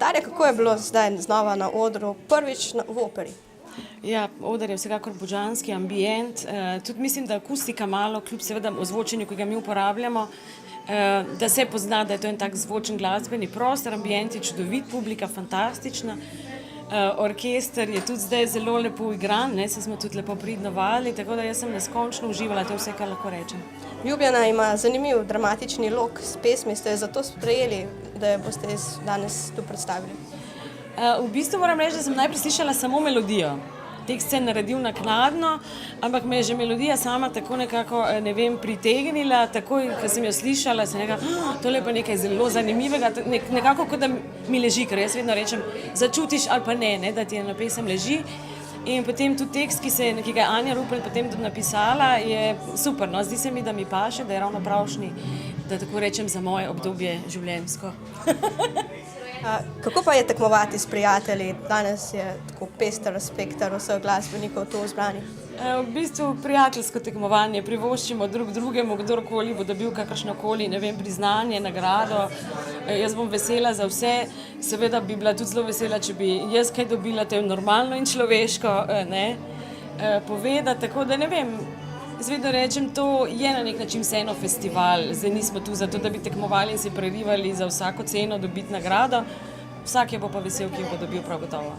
Darja, kako je bilo zdaj znova na odru, prvič v operi? Ja, oder je vsekakor božanski ambient, tudi mislim, da akustika malo, kljub seveda ozvočenju, ki ga mi uporabljamo, da se pozna, da je to en tak zvočen glasbeni prostor, ambient je čudovit, publika fantastična, orkester je tudi zdaj zelo lepo igran, se smo tudi lepo pridnovali, tako da jaz sem neskončno uživala, to je vse, kar lahko rečem. Ljubljana ima zanimiv dramatični lok s pesmi, ste zato sprejeli, da jo boste danes tu predstavili? V bistvu moram reči, da sem najprej slišala samo melodijo. Tekst se je naredil naknadno, ampak me je že melodija sama tako nekako, ne vem, pritegnila, takoj, ko sem jo slišala, sem nekako, tole pa nekaj zelo zanimivega, nekako kot da mi leži, ker jaz vedno rečem, začutiš ali pa ne, da ti na pesem leži. In potem tudi tekst, ki ga je Anja Rupel potem tudi napisala, je super, no, zdi se mi, da mi paše, da je ravno pravšnji, da tako rečem, za moje obdobje življenjsko. Kako pa je tekmovati s prijatelji? Danes je tako pester spekter vseh glasbenikov tu zbranih. V bistvu prijateljsko tekmovanje, privoščimo drug drugemu, kdorkoli bo dobil kakršnokoli, ne vem, priznanje, nagrado. Jaz bom vesela za vse, seveda bi bila tudi zelo vesela, če bi jaz kaj dobila, to je normalno in človeško, povedati, tako da ne vem. Jaz vedno rečem, to je na nek način vseeno festival, zdaj nismo tu zato, da bi tekmovali in se prerivali za vsako ceno dobiti nagrado, vsak je bo pa vesel, ki jo bo dobil prav gotovo.